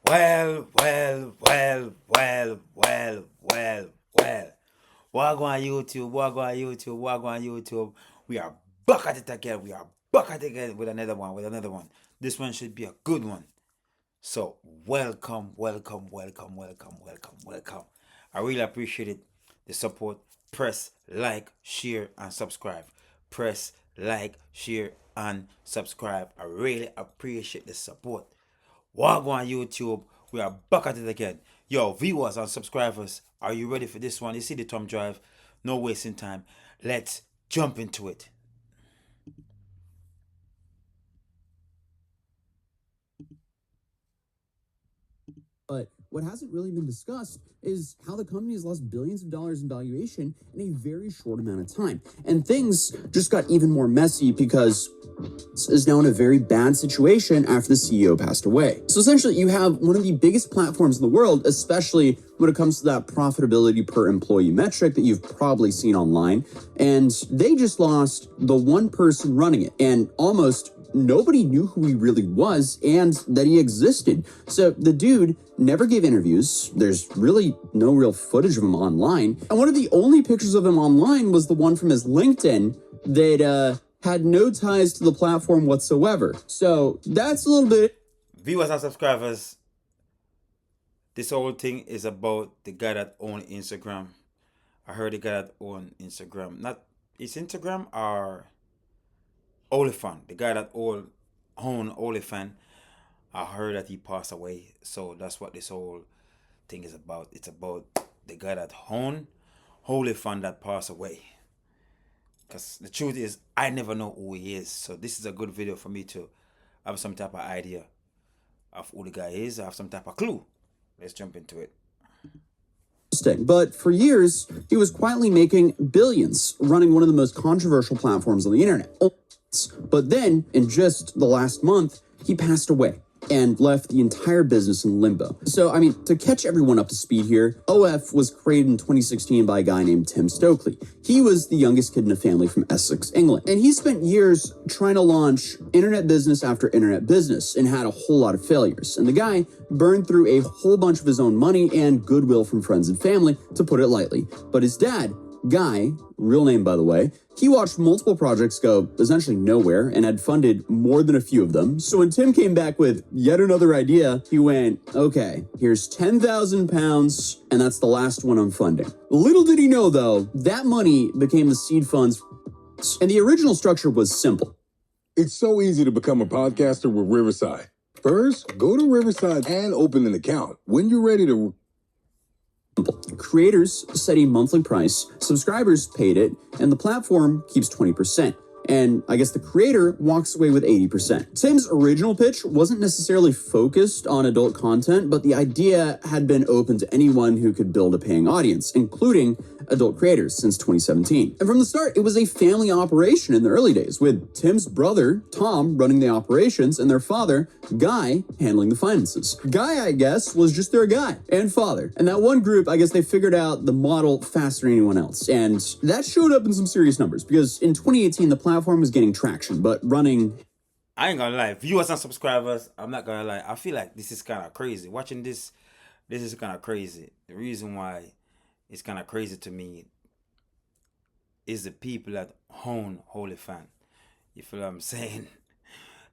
Well. Wagwan YouTube, Wagwan YouTube, Wagwan YouTube. We are back at it again. We are back at it again with another one. This one should be a good one. So, welcome. I really appreciate it. The support. Press like, share, and subscribe. Press like, share, and subscribe. I really appreciate the support. Wagwan YouTube, we are back at it again. Yo, viewers and subscribers, are you ready for this one? You see the thumb drive? No wasting time. Let's jump into it. But what hasn't really been discussed is how the company has lost billions of dollars in valuation in a very short amount of time. And things just got even more messy because is now in a very bad situation after the CEO passed away. So essentially, you have one of the biggest platforms in the world, especially when it comes to that profitability per employee metric that you've probably seen online. And they just lost the one person running it, and almost nobody knew who he really was and that he existed. So the dude never gave interviews. There's really no real footage of him online. And one of the only pictures of him online was the one from his LinkedIn that had no ties to the platform whatsoever. So that's a little bit. Viewers and subscribers, this whole thing is about the guy that owned Instagram. I heard the guy that owned Instagram. Not is Instagram or OnlyFans. The guy that owned OnlyFans. I heard that he passed away. So that's what this whole thing is about. It's about the guy that owned OnlyFans that passed away. Because the truth is, I never know who he is. So this is a good video for me to have some type of idea of who the guy is. I have some type of clue. Let's jump into it. But for years, he was quietly making billions running one of the most controversial platforms on the internet. But then, in just the last month, he passed away and left the entire business in limbo. So, I mean, to catch everyone up to speed here, OF was created in 2016 by a guy named Tim Stokely. He was the youngest kid in a family from Essex, England. And he spent years trying to launch internet business after internet business and had a whole lot of failures. And the guy burned through a whole bunch of his own money and goodwill from friends and family, to put it lightly. But his dad, Guy, real name by the way, he watched multiple projects go essentially nowhere and had funded more than a few of them. So when Tim came back with yet another idea, he went, okay, here's £10,000 and that's the last one I'm funding. Little did he know though, that money became the seed funds, and the original structure was simple. It's so easy to become a podcaster with Riverside. First, go to Riverside and open an account. When you're ready to... Creators set a monthly price, subscribers paid it, and the platform keeps 20%. And I guess the creator walks away with 80%. Tim's original pitch wasn't necessarily focused on adult content, but the idea had been open to anyone who could build a paying audience, including adult creators since 2017. And from the start, it was a family operation in the early days, with Tim's brother, Tom, running the operations, and their father, Guy, handling the finances. Guy, I guess, was just their guy and father. And that one group, I guess they figured out the model faster than anyone else. And that showed up in some serious numbers, because in 2018, the platform was getting traction, but running... I ain't gonna lie, viewers and subscribers, I'm not gonna lie, I feel like this is kind of crazy. Watching this is kind of crazy. The reason why it's kind of crazy to me is the people that own OnlyFans. You feel what I'm saying?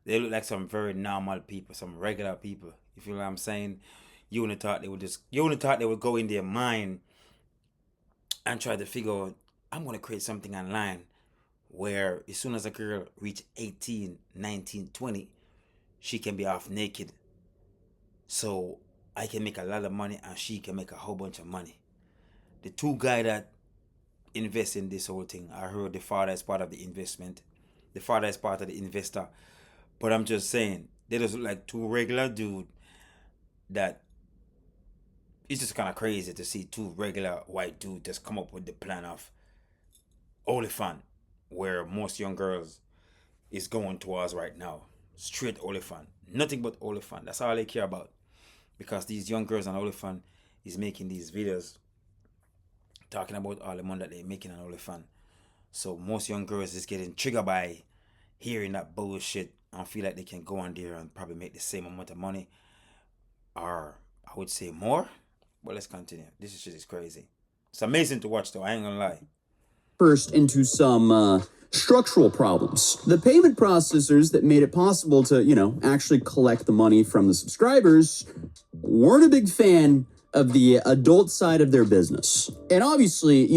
They look like some very normal people, some regular people. You feel what I'm saying? You only thought they would go in their mind and try to figure out, I'm gonna create something online where as soon as a girl reach 18, 19, 20, she can be off naked. So I can make a lot of money and she can make a whole bunch of money. The two guys that invest in this whole thing, I heard the father is part of the investment. The father is part of the investor. But I'm just saying, they just look like two regular dudes that it's just kind of crazy to see two regular white dudes just come up with the plan of OnlyFans, where most young girls is going towards right now. Straight OnlyFans. Nothing but OnlyFans. That's all they care about. Because these young girls on OnlyFans is making these videos talking about all the money that they're making on OnlyFans. So most young girls is getting triggered by hearing that bullshit and feel like they can go on there and probably make the same amount of money or I would say more. But let's continue. This shit is crazy. It's amazing to watch, though. I ain't gonna lie. First, into some structural problems. The payment processors that made it possible to, actually collect the money from the subscribers weren't a big fan of the adult side of their business. And obviously,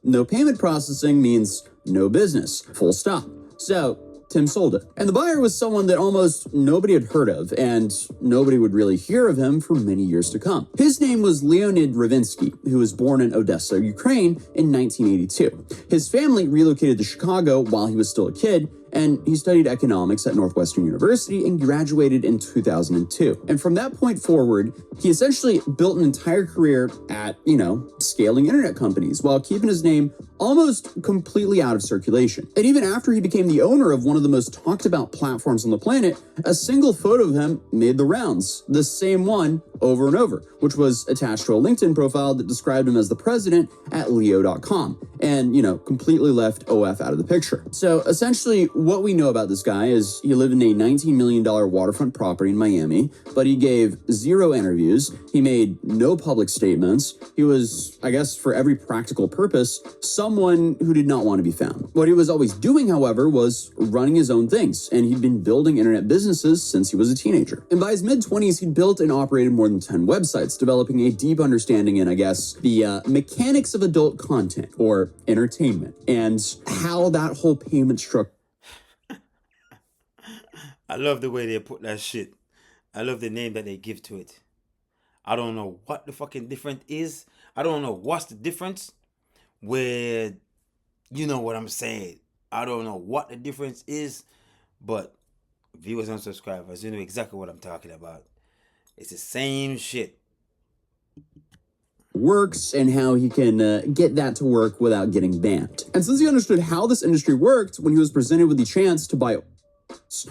no payment processing means no business, full stop. So Tim sold it. And the buyer was someone that almost nobody had heard of, and nobody would really hear of him for many years to come. His name was Leonid Ravinsky, who was born in Odessa, Ukraine in 1982. His family relocated to Chicago while he was still a kid, and he studied economics at Northwestern University and graduated in 2002. And from that point forward, he essentially built an entire career at, scaling internet companies while keeping his name almost completely out of circulation. And even after he became the owner of one of the most talked about platforms on the planet, a single photo of him made the rounds, the same one over and over, which was attached to a LinkedIn profile that described him as the president at Leo.com and, completely left OF out of the picture. So essentially, what we know about this guy is he lived in a $19 million waterfront property in Miami, but he gave 0 interviews. He made no public statements. He was, I guess, for every practical purpose, someone who did not want to be found. What he was always doing, however, was running his own things, and he'd been building internet businesses since he was a teenager. And by his mid-20s, he'd built and operated more than 10 websites, developing a deep understanding in, I guess, the mechanics of adult content or entertainment and how that whole payment structure. I love the way they put that shit. I love the name that they give to it. I don't know what the fucking difference is. I don't know what's the difference. Where, you know what I'm saying. I don't know what the difference is. But viewers and subscribers, you know exactly what I'm talking about. It's the same shit. Works and how he can get that to work without getting banned. And since he understood how this industry worked, when he was presented with the chance to buy,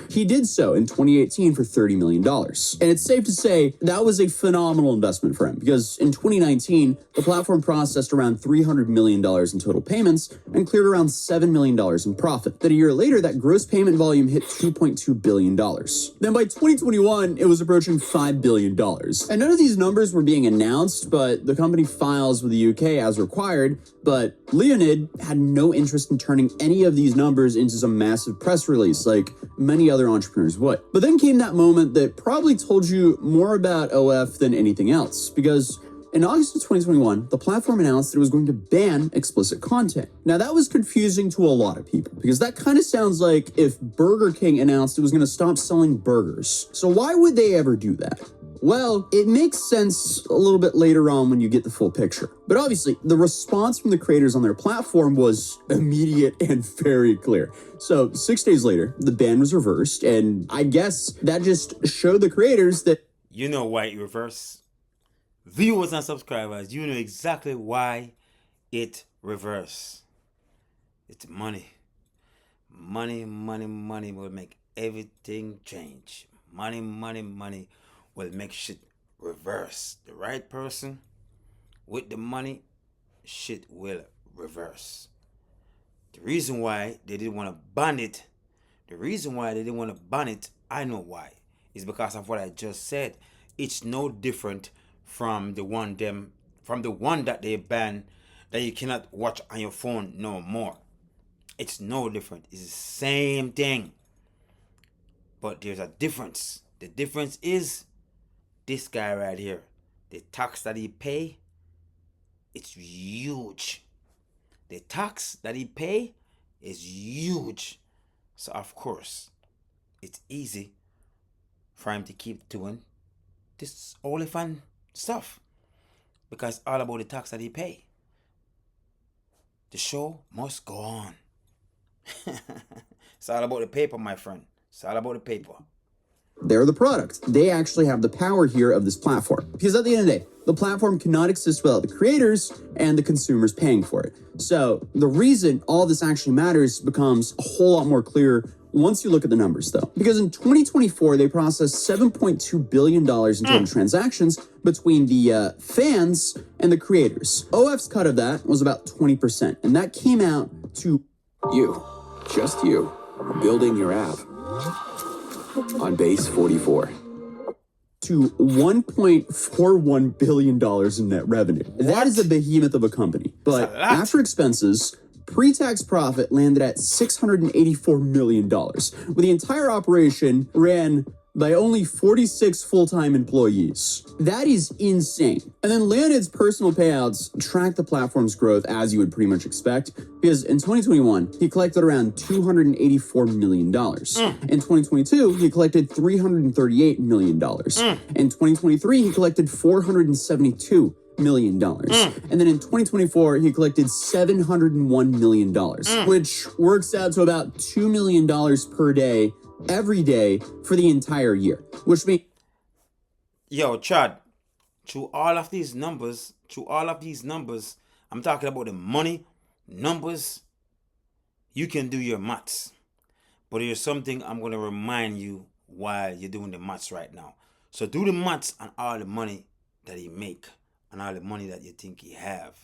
he did so in 2018 for $30 million. And it's safe to say that was a phenomenal investment for him because in 2019, the platform processed around $300 million in total payments and cleared around $7 million in profit. Then a year later, that gross payment volume hit $2.2 billion. Then by 2021, it was approaching $5 billion. And none of these numbers were being announced, but the company files with the UK as required. But Leonid had no interest in turning any of these numbers into some massive press release like many other entrepreneurs would. But then came that moment that probably told you more about OF than anything else, because in August of 2021, the platform announced that it was going to ban explicit content. Now that was confusing to a lot of people, because that kind of sounds like if Burger King announced it was going to stop selling burgers. So why would they ever do that? Well, it makes sense a little bit later on when you get the full picture. But obviously, the response from the creators on their platform was immediate and very clear. So 6 days later, the ban was reversed, and I guess that just showed the creators that... You know why it reversed. Viewers and subscribers, you know exactly why it reversed. It's money. Money will make everything change. Money will make shit reverse. The right person with the money, shit will reverse. The reason why they didn't want to ban it, I know why. It's because of what I just said. It's no different from the one that they banned that you cannot watch on your phone no more. It's no different. It's the same thing. But there's a difference. The difference is this guy right here. The tax that he pay, it's huge. The tax that he pay is huge. So of course, it's easy for him to keep doing this OnlyFans stuff. Because it's all about the tax that he pay. The show must go on. It's all about the paper, my friend. It's all about the paper. They're the product. They actually have the power here of this platform. Because at the end of the day, the platform cannot exist without the creators and the consumers paying for it. So the reason all this actually matters becomes a whole lot more clear once you look at the numbers, though. Because in 2024, they processed $7.2 billion in total transactions between the fans and the creators. OF's cut of that was about 20%, and that came out to... You, just you, building your app on base 44. to $1.41 billion in net revenue. That is a behemoth of a company. But after expenses, pre-tax profit landed at $684 million, with the entire operation ran by only 46 full-time employees. That is insane. And then Leonid's personal payouts track the platform's growth as you would pretty much expect, because in 2021, he collected around $284 million. In 2022, he collected $338 million. In 2023, he collected $472 million. And then in 2024, he collected $701 million, which works out to about $2 million per day every day for the entire year, which means... Yo, Chad, through all of these numbers, I'm talking about the money, numbers, you can do your maths. But here's something I'm going to remind you while you're doing the maths right now. So do the maths on all the money that he make, and all the money that you think he have.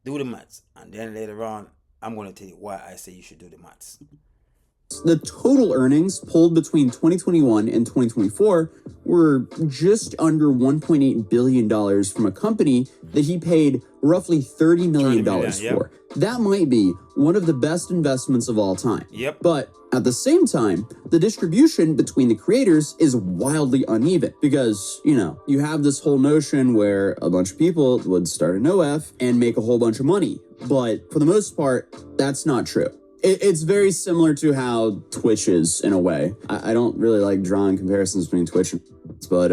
Do the maths, and then later on, I'm going to tell you why I say you should do the maths. The total earnings pulled between 2021 and 2024 were just under $1.8 billion from a company that he paid roughly $30 million for. That might be one of the best investments of all time. But at the same time, the distribution between the creators is wildly uneven because, you have this whole notion where a bunch of people would start an OF and make a whole bunch of money. But for the most part, that's not true. It's very similar to how Twitch is in a way. I don't really like drawing comparisons between Twitch and but,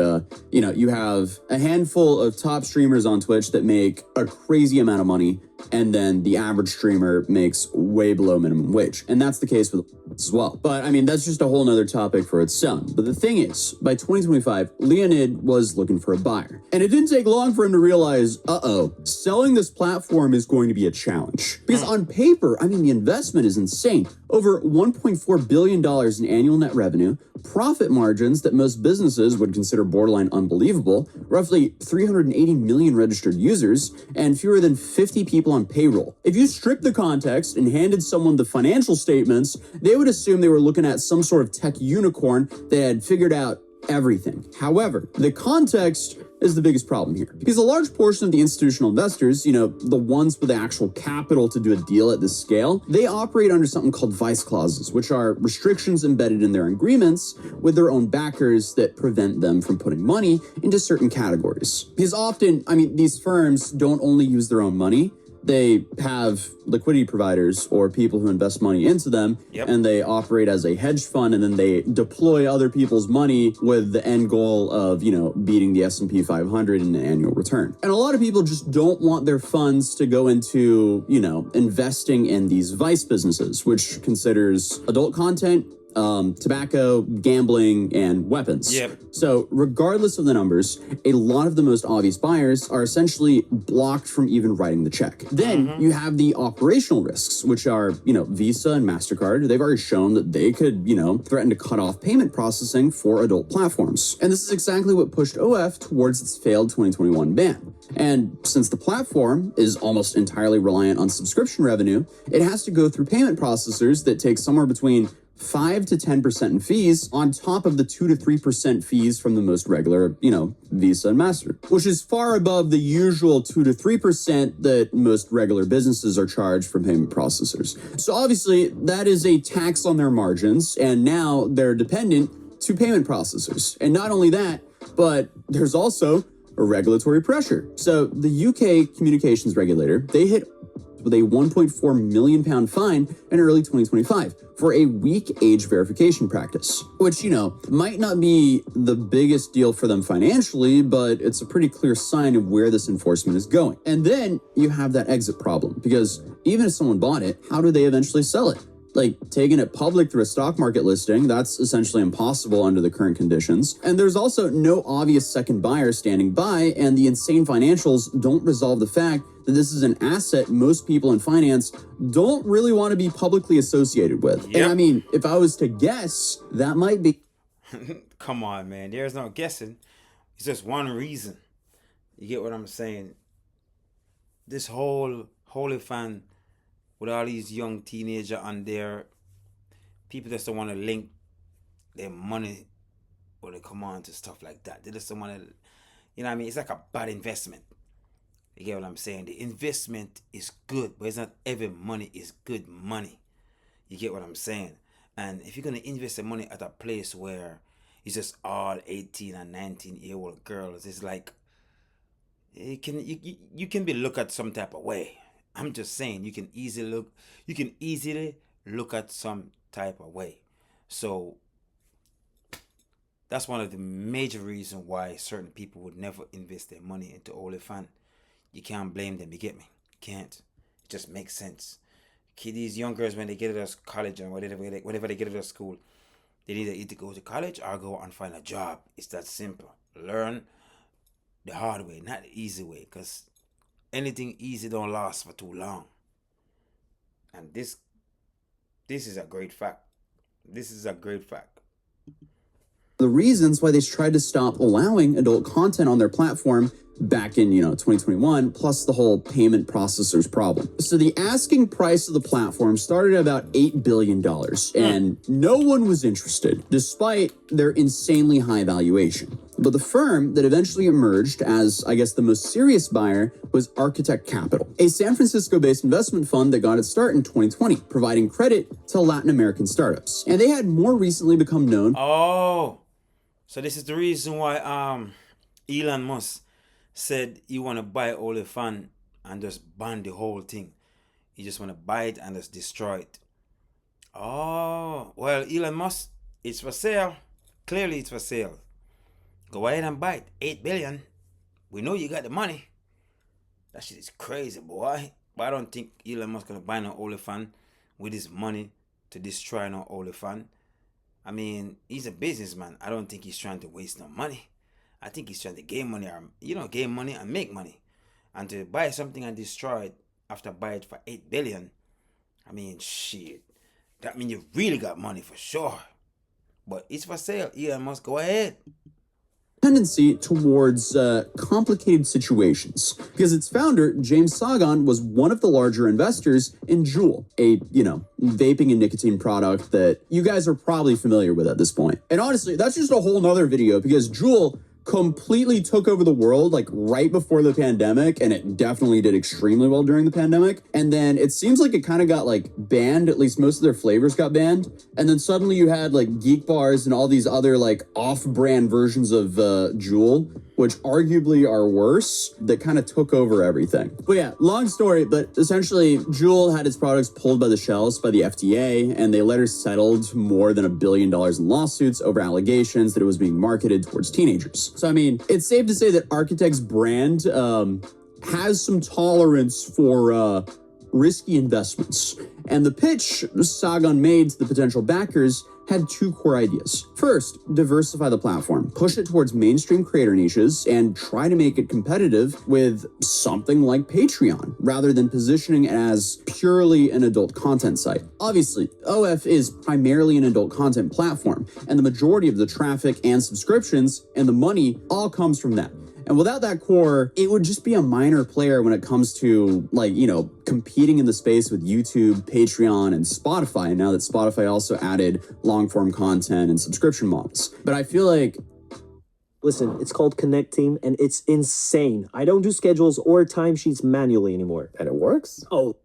you have a handful of top streamers on Twitch that make a crazy amount of money, and then the average streamer makes way below minimum wage. And that's the case with as well. But, that's just a whole nother topic for its own. But the thing is, by 2025, Leonid was looking for a buyer. And it didn't take long for him to realize, selling this platform is going to be a challenge. Because on paper, the investment is insane. Over $1.4 billion in annual net revenue, profit margins that most businesses would consider borderline unbelievable, roughly 380 million registered users, and fewer than 50 people on payroll. If you strip the context and handed someone the financial statements, they would assume they were looking at some sort of tech unicorn that had figured out everything. However, the context is the biggest problem here. Because a large portion of the institutional investors, the ones with the actual capital to do a deal at this scale, they operate under something called vice clauses, which are restrictions embedded in their agreements with their own backers that prevent them from putting money into certain categories. Because often, these firms don't only use their own money, they have liquidity providers or people who invest money into them, and they operate as a hedge fund, and then they deploy other people's money with the end goal of, beating the S&P 500 in an annual return. And a lot of people just don't want their funds to go into, investing in these vice businesses, which considers adult content, tobacco, gambling, and weapons. So regardless of the numbers, a lot of the most obvious buyers are essentially blocked from even writing the check. Then you have the operational risks, which are, Visa and MasterCard. They've already shown that they could, threaten to cut off payment processing for adult platforms. And this is exactly what pushed OF towards its failed 2021 ban. And since the platform is almost entirely reliant on subscription revenue, it has to go through payment processors that take somewhere between 5 to 10% in fees on top of the 2 to 3% fees from the most regular, Visa and Master, which is far above the usual 2 to 3% that most regular businesses are charged from payment processors. So obviously that is a tax on their margins, and now they're dependent to payment processors. And not only that, but there's also a regulatory pressure. So the UK communications regulator, they hit with a £1.4 million fine in early 2025 for a weak age verification practice, which, might not be the biggest deal for them financially, but it's a pretty clear sign of where this enforcement is going. And then you have that exit problem, because even if someone bought it, how do they eventually sell it? Like, taking it public through a stock market listing, that's essentially impossible under the current conditions. And there's also no obvious second buyer standing by, and the insane financials don't resolve the fact that this is an asset most people in finance don't really want to be publicly associated with. And if I was to guess, that might be... Come on, man. There's no guessing. It's just one reason. You get what I'm saying? This whole OnlyFans with all these young teenagers on there, people just don't want to link their money when they come on to stuff like that. They just don't want to, you know what I mean? It's like a bad investment. You get what I'm saying? The investment is good, but it's not every money is good money. You get what I'm saying? And if you're going to invest the money at a place where it's just all 18 and 19-year-old girls, it's like, you can be looked at some type of way. I'm just saying, you can easily look at some type of way. So that's one of the major reasons why certain people would never invest their money into OnlyFans. You can't blame them, you get me? You can't. It just makes sense. These young girls, when they get out of college and whenever they get out of school, they either go to college or go and find a job. It's that simple. Learn the hard way, not the easy way, because anything easy don't last for too long. And this is a great fact. This is a great fact. The reasons why they tried to stop allowing adult content on their platform back in 2021, plus the whole payment processors problem. So the asking price of the platform started at about $8 billion, and no one was interested, despite their insanely high valuation. But the firm that eventually emerged as, I guess, the most serious buyer was Architect Capital, a San Francisco-based investment fund that got its start in 2020, providing credit to Latin American startups. And they had more recently become known. Oh, so this is the reason why Elon Musk said he want to buy OnlyFans and just ban the whole thing. He just want to buy it and just destroy it. Oh, well, Elon Musk, it's for sale. Clearly it's for sale. Go ahead and buy it. 8 billion. We know you got the money. That shit is crazy, boy. But I don't think Elon Musk gonna buy no OnlyFans with his money to destroy no OnlyFans. I mean, he's a businessman. I don't think he's trying to waste no money. I think he's trying to gain money, or gain money and make money. And to buy something and destroy it after buy it for 8 billion, I mean, shit. That means you really got money for sure. But it's for sale. Elon Musk, go ahead. Tendency towards complicated situations, because its founder, James Sagan, was one of the larger investors in Juul, a, vaping and nicotine product that you guys are probably familiar with at this point. And honestly, that's just a whole nother video, because Juul completely took over the world like right before the pandemic, and it definitely did extremely well during the pandemic. And then it seems like it kind of got like banned, at least most of their flavors got banned. And then suddenly you had like Geek Bars and all these other like off-brand versions of Juul, which arguably are worse, that kind of took over everything. But yeah, long story, but essentially Juul had its products pulled by the shelves by the FDA, and they later settled more than $1 billion in lawsuits over allegations that it was being marketed towards teenagers. So, I mean, it's safe to say that Architect's brand has some tolerance for risky investments. And the pitch Sagan made to the potential backers had two core ideas. First, diversify the platform, push it towards mainstream creator niches, and try to make it competitive with something like Patreon, rather than positioning it as purely an adult content site. Obviously, OF is primarily an adult content platform, and the majority of the traffic and subscriptions and the money all comes from that. And without that core, it would just be a minor player when it comes to, like, competing in the space with YouTube, Patreon, and Spotify, now that Spotify also added long-form content and subscription models. But I feel like... Listen, it's called Connect Team, and it's insane. I don't do schedules or timesheets manually anymore. And it works? Oh.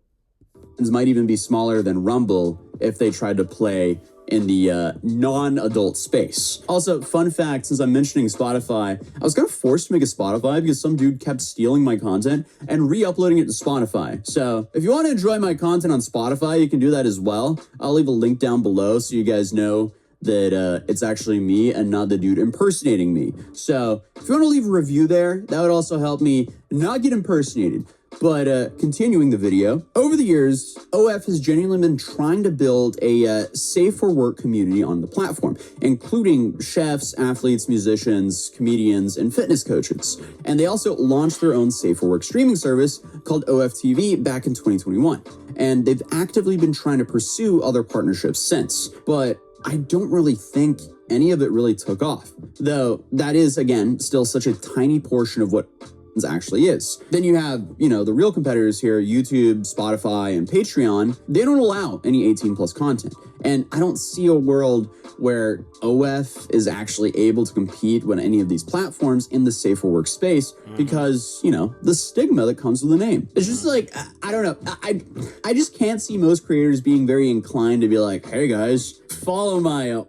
Might even be smaller than Rumble if they tried to play in the non-adult space. Also, fun fact, since I'm mentioning Spotify, I was kind of forced to make a Spotify because some dude kept stealing my content and re-uploading it to Spotify. So if you want to enjoy my content on Spotify, you can do that as well. I'll leave a link down below so you guys know that it's actually me and not the dude impersonating me. So if you want to leave a review there, that would also help me not get impersonated. But continuing the video, over the years, OF has genuinely been trying to build a safe for work community on the platform, including chefs, athletes, musicians, comedians, and fitness coaches. And they also launched their own safe for work streaming service called OFTV back in 2021. And they've actively been trying to pursue other partnerships since. But I don't really think any of it really took off. Though that is, again, still such a tiny portion of what actually is. Then you have, the real competitors here, YouTube, Spotify, and Patreon. They don't allow any 18 plus content. And I don't see a world where OF is actually able to compete with any of these platforms in the safer workspace because, the stigma that comes with the name. It's just like, I don't know. I just can't see most creators being very inclined to be like, hey guys, follow my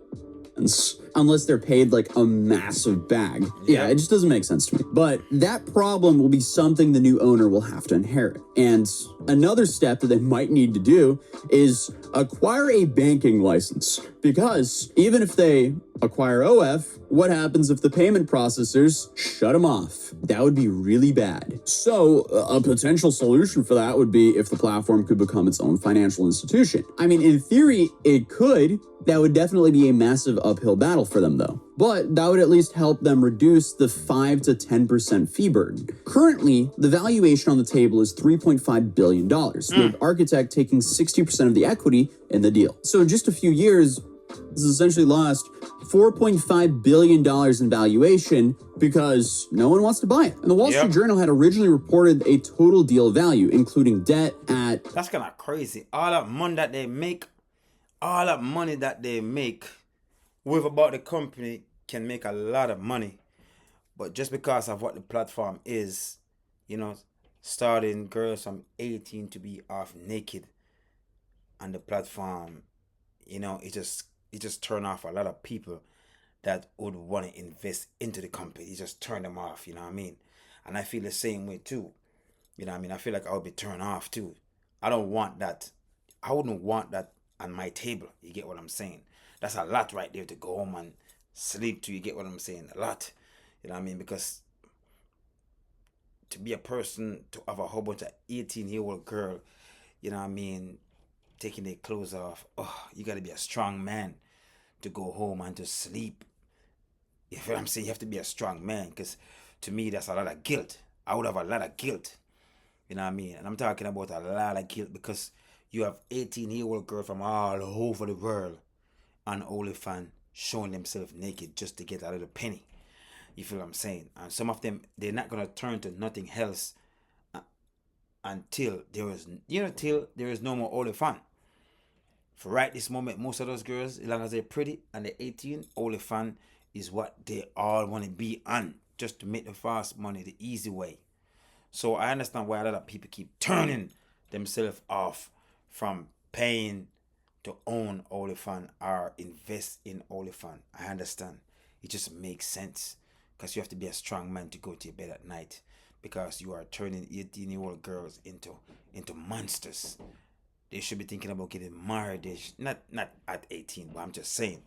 unless they're paid like a massive bag. Yeah, it just doesn't make sense to me. But that problem will be something the new owner will have to inherit. And another step that they might need to do is acquire a banking license. Because even if they acquire OF, what happens if the payment processors shut them off? That would be really bad. So a potential solution for that would be if the platform could become its own financial institution. I mean, in theory, it could. That would definitely be a massive uphill battle for them, though. But that would at least help them reduce the 5 to 10% fee burden. Currently, the valuation on the table is $3.5 billion, with Architect taking 60% of the equity in the deal. So in just a few years, this has essentially lost $4.5 billion in valuation because no one wants to buy it. And the Wall Street Journal had originally reported a total deal value, including debt at... That's kind of crazy. All that money that they make with about the company can make a lot of money. But just because of what the platform is, starting girls from 18 to be off naked on the platform, it just turn off a lot of people that would want to invest into the company. It just turn them off, you know what I mean? And I feel the same way too. You know what I mean? I feel like I would be turned off too. I don't want that. I wouldn't want that on my table. You get what I'm saying? That's a lot right there to go home and sleep to. You get what I'm saying? A lot. You know what I mean? Because to be a person, to have a whole bunch of 18-year-old girl, you know what I mean, taking their clothes off, you got to be a strong man to go home and to sleep. You feel what I'm saying? You have to be a strong man, because to me, that's a lot of guilt. I would have a lot of guilt. You know what I mean? And I'm talking about a lot of guilt because you have 18-year-old girls from all over the world on OnlyFans showing themselves naked just to get a little penny. You feel what I'm saying? And some of them, they're not going to turn to nothing else until there is, till there is no more OnlyFans. For right this moment, most of those girls, as long as they're pretty and they're 18, OnlyFans is what they all want to be on, just to make the fast money the easy way. So I understand why a lot of people keep turning themselves off from paying to own OnlyFans or invest in OnlyFans. I understand. It just makes sense, because you have to be a strong man to go to your bed at night, because you are turning 18-year-old girls into monsters. They should be thinking about getting married. Not at 18, but I'm just saying.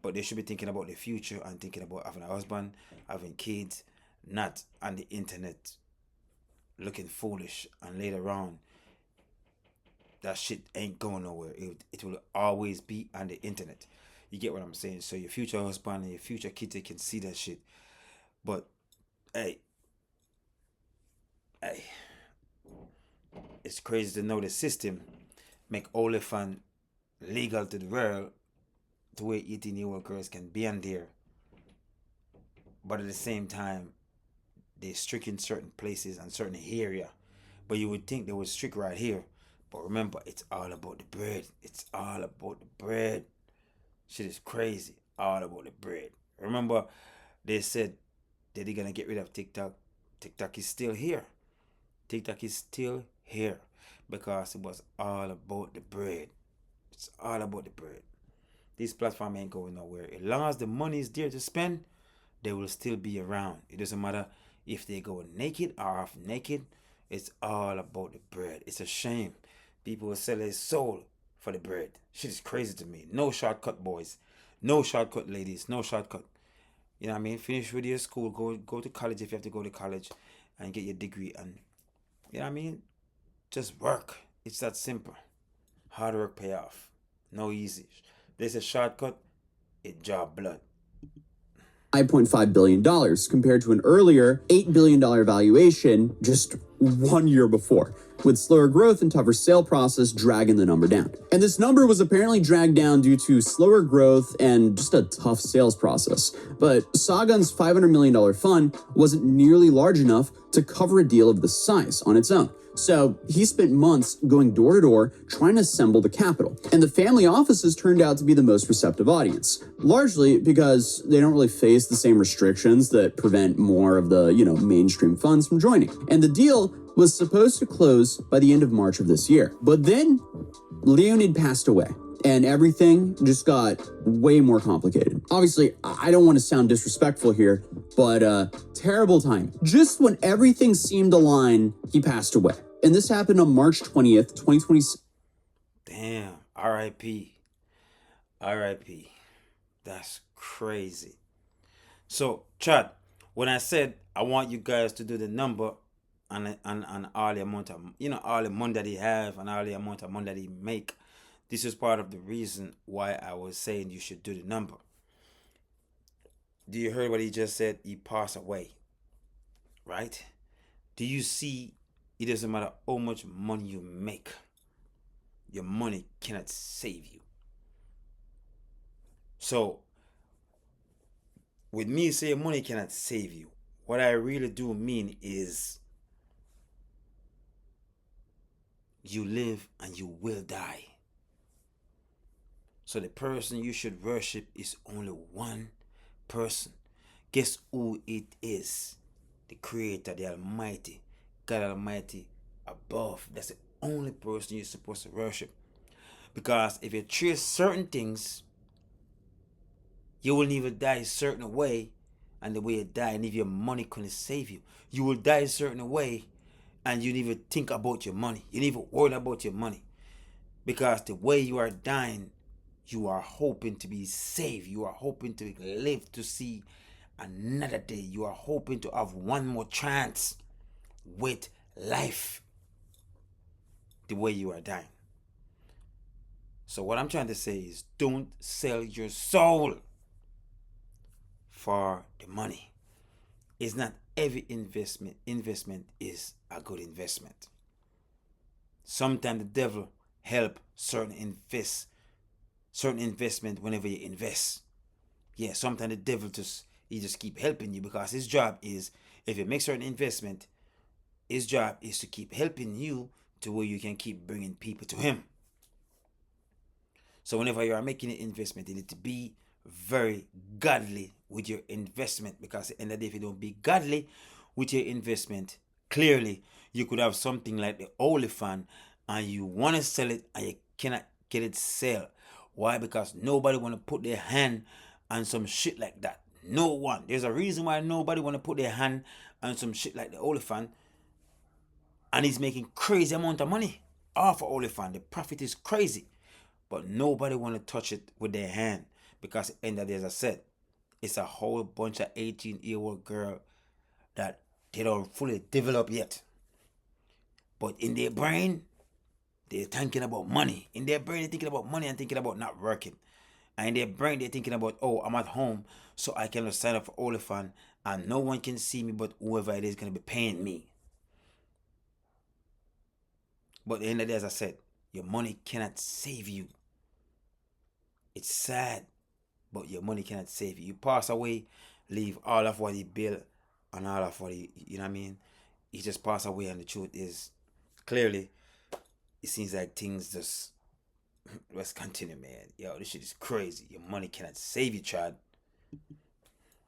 But they should be thinking about the future and thinking about having a husband, having kids, not on the internet looking foolish, and later on that shit ain't going nowhere. It will always be on the internet. You get what I'm saying? So your future husband and your future kids, they can see that shit. But hey, it's crazy to know the system make OnlyFans legal to the world, to where 18-year-old girls can be on there. But at the same time, they're strict in certain places and certain area. But you would think they would strict right here. But remember, it's all about the bread. It's all about the bread. Shit is crazy. All about the bread. Remember, they said that they're going to get rid of TikTok. TikTok is still here. TikTok is still here. Because it was all about the bread. It's all about the bread. This platform ain't going nowhere. As long as the money is there to spend, they will still be around. It doesn't matter if they go naked or half naked. It's all about the bread. It's a shame people will sell their soul for the bread. Shit is crazy to me. No shortcut, boys. No shortcut, ladies. No shortcut. You know what I mean? Finish with your school. Go to college if you have to go to college and get your degree. And you know what I mean? Just work. It's that simple. Hard work pay off. No easy. There's a shortcut. It draw blood. $5.5 billion compared to an earlier $8 billion valuation just 1 year before, with slower growth and tougher sale process dragging the number down. And this number was apparently dragged down due to slower growth and just a tough sales process. But Sagan's $500 million fund wasn't nearly large enough to cover a deal of this size on its own. So he spent months going door to door trying to assemble the capital. And the family offices turned out to be the most receptive audience, largely because they don't really face the same restrictions that prevent more of the, mainstream funds from joining. And the deal was supposed to close by the end of March of this year. But then Leonid passed away, and everything just got way more complicated. Obviously, I don't want to sound disrespectful here, but terrible time. Just when everything seemed to align, he passed away. And this happened on March 20th, 2026. Damn, R.I.P. R.I.P. That's crazy. So, Chad, when I said I want you guys to do the number on all the amount of, all the money that he have and all the amount of money that he make, this is part of the reason why I was saying you should do the number. Do you hear what he just said? He passed away, right? Do you see? It doesn't matter how much money you make, your money cannot save you. So, with me saying money cannot save you, what I really do mean is you live and you will die. So the person you should worship is only one person. Guess who it is? The Creator, the Almighty, God Almighty above. That's the only person you're supposed to worship. Because if you chase certain things, you will never die a certain way, and the way you die, and if your money couldn't save you, you will die a certain way, and you never think about your money. You never worry about your money. Because the way you are dying, you are hoping to be saved. You are hoping to live to see another day. You are hoping to have one more chance with life. The way you are dying. So what I'm trying to say is, don't sell your soul for the money. It's not every investment is a good investment. Sometimes the devil help certain investment whenever you invest. Yeah, sometimes the devil just keep helping you, because his job is, if you make certain investment, his job is to keep helping you to where you can keep bringing people to him. So whenever you are making an investment, you need to be very godly with your investment, because at the end of the day, if you don't be godly with your investment, clearly you could have something like the OnlyFans and you want to sell it and you cannot get it sell. Why? Because nobody want to put their hand on some shit like that. No one. There's a reason why nobody want to put their hand on some shit like the OnlyFans, and he's making crazy amount of money off of OnlyFans. The profit is crazy, but nobody want to touch it with their hand, because at the end of the day, as I said, it's a whole bunch of 18-year-old girl that they don't fully develop yet. But in their brain, they're thinking about money. In their brain, they're thinking about money and thinking about not working. And in their brain, they're thinking about, oh, I'm at home, so I can sign up for OnlyFans, and no one can see me but whoever it is going to be paying me. But at the end of the day, as I said, your money cannot save you. It's sad, but your money cannot save you. You pass away, leave all of what he built and all of what he, you know what I mean? He just passed away, and the truth is, clearly, it seems like things just, let's continue, man. Yo, this shit is crazy. Your money cannot save you, Chad.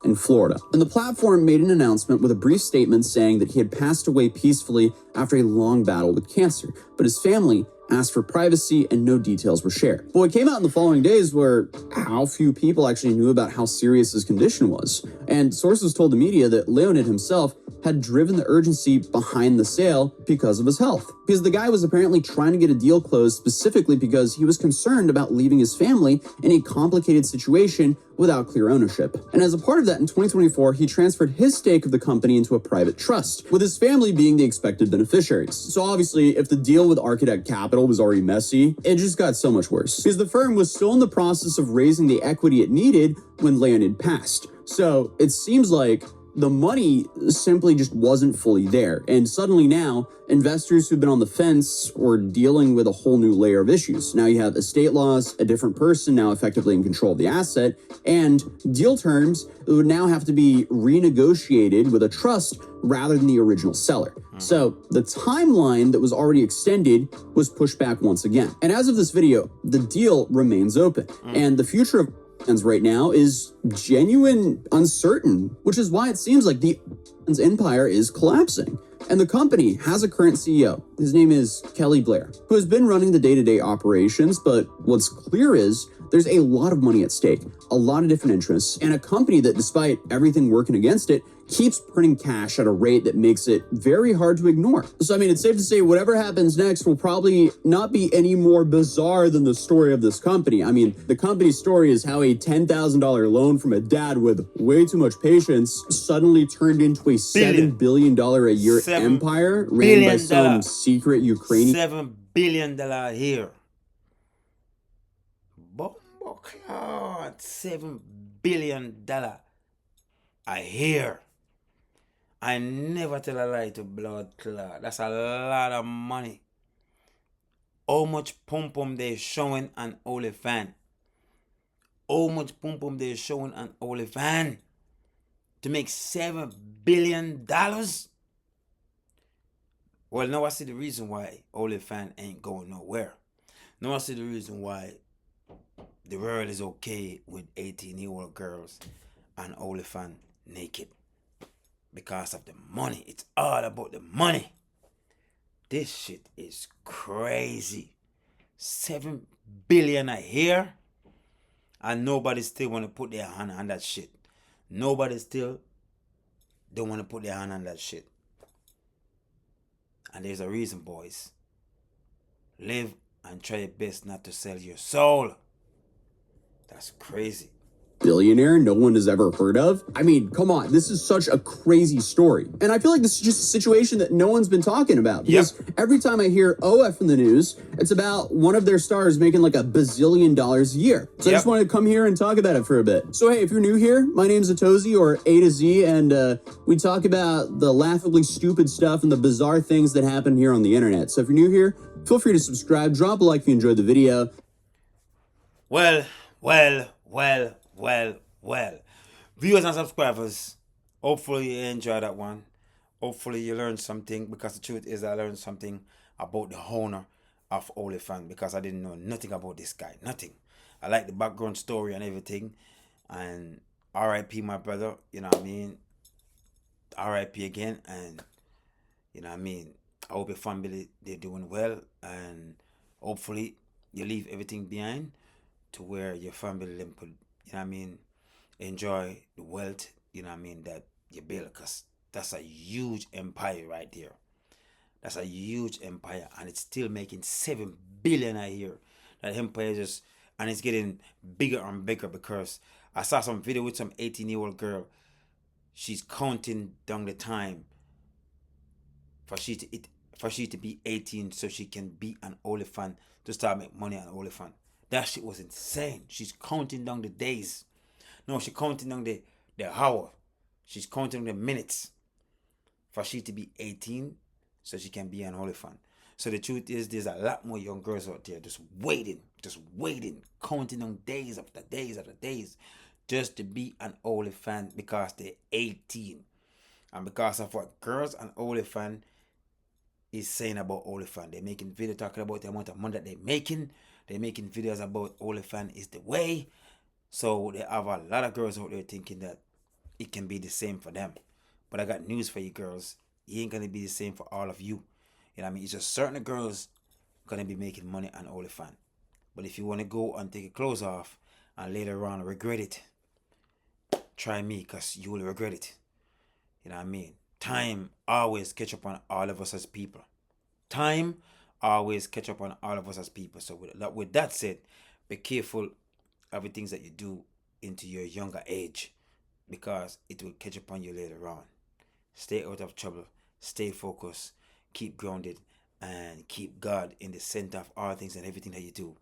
In Florida. And the platform made an announcement with a brief statement saying that he had passed away peacefully after a long battle with cancer, but his family asked for privacy and no details were shared. But what came out in the following days were how few people actually knew about how serious his condition was. And sources told the media that Leonid himself had driven the urgency behind the sale because of his health. Because the guy was apparently trying to get a deal closed specifically because he was concerned about leaving his family in a complicated situation without clear ownership. And as a part of that, in 2024, he transferred his stake of the company into a private trust, with his family being the expected beneficiaries. So obviously, if the deal with Architect Capital was already messy, it just got so much worse, because the firm was still in the process of raising the equity it needed when Leonid passed. So it seems like the money simply just wasn't fully there. And suddenly now, investors who've been on the fence were dealing with a whole new layer of issues. Now you have estate laws, a different person now effectively in control of the asset, and deal terms that would now have to be renegotiated with a trust rather than the original seller. So the timeline that was already extended was pushed back once again. And as of this video, the deal remains open. And the future of OnlyFans right now is genuine uncertain, which is why it seems like the OnlyFans empire is collapsing. And the company has a current CEO. His name is Kelly Blair, who has been running the day-to-day operations, but what's clear is there's a lot of money at stake, a lot of different interests, and a company that, despite everything working against it, keeps printing cash at a rate that makes it very hard to ignore. So, I mean, it's safe to say whatever happens next will probably not be any more bizarre than the story of this company. I mean, the company's story is how a $10,000 loan from a dad with way too much patience suddenly turned into a $7 billion a year empire ran by some secret Ukrainian... $7 billion here. Bumbo clot. $7 billion a year. I never tell a lie to blood clot. That's a lot of money. How much pum pum they showing on OnlyFans? How much pum pum they showing on OnlyFans to make $7 billion? Well, now I see the reason why OnlyFans ain't going nowhere. Now I see the reason why the world is okay with 18-year-old girls on OnlyFans naked. Because of the money. It's all about the money. This shit is crazy. $7 billion a year, and nobody still want to put their hand on that shit. Nobody still don't want to put their hand on that shit. And there's a reason, boys. Live and try your best not to sell your soul. That's crazy. Billionaire no one has ever heard of. I mean, come on, this is such a crazy story. And I feel like this is just a situation that no one's been talking about. Because every time I hear OF in the news, it's about one of their stars making like $1 bazillion a year. So I just wanted to come here and talk about it for a bit. So hey, if you're new here, my name's Atozi, or A to Z, and we talk about the laughably stupid stuff and the bizarre things that happen here on the internet. So if you're new here, feel free to subscribe, drop a like if you enjoyed the video. Well. Viewers and subscribers, hopefully you enjoyed that one. Hopefully you learned something, because the truth is I learned something about the owner of OnlyFans, because I didn't know nothing about this guy. Nothing. I like the background story and everything. And RIP my brother, you know what I mean? RIP again, and you know what I mean? I hope your family, they're doing well, and hopefully you leave everything behind to where your family could, you know what I mean, enjoy the wealth, you know what I mean, that you build, because that's a huge empire right there. That's a huge empire, and it's still making $7 billion a year. That empire just, and it's getting bigger and bigger, because I saw some video with some 18-year-old girl. She's counting down the time for she to be 18 so she can be an OnlyFans, to start make money on OnlyFans. That shit was insane. She's counting down the days. No, she's counting down the hour. She's counting the minutes for she to be 18 so she can be an OnlyFans. So the truth is, there's a lot more young girls out there just waiting, counting down days after days after days just to be an OnlyFans, because they're 18. And because of what girls on OnlyFans is saying about OnlyFans. They're making videos talking about the amount of money that they're making. They're making videos about OnlyFans is the way. So they have a lot of girls out there thinking that it can be the same for them. But I got news for you girls. It ain't going to be the same for all of you. You know what I mean? It's just certain girls going to be making money on OnlyFans. But if you want to go and take your clothes off and later on regret it, try me, because you will regret it. You know what I mean? Time always catch up on all of us as people. Time always catch up on all of us as people. So with that said, be careful of the things that you do into your younger age, because it will catch up on you later on. Stay out of trouble. Stay focused. Keep grounded. And keep God in the center of all things and everything that you do.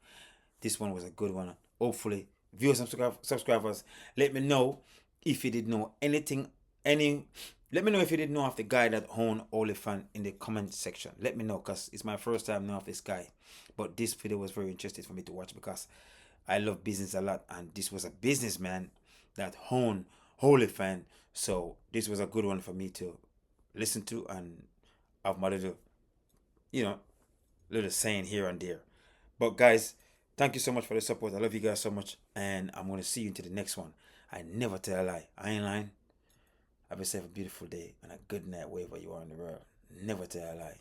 This one was a good one. Hopefully, viewers and subscribers, let me know if you did know anything Let me know if you didn't know of the guy that owned OnlyFans in the comment section. Let me know, because it's my first time knowing of this guy. But this video was very interesting for me to watch, because I love business a lot, and this was a businessman that owned OnlyFans. So this was a good one for me to listen to and have my little, little saying here and there. But guys, thank you so much for the support. I love you guys so much, and I'm gonna see you into the next one. I never tell a lie. I ain't lying. Have yourself a beautiful day and a good night wherever you are in the world. Never tell a lie.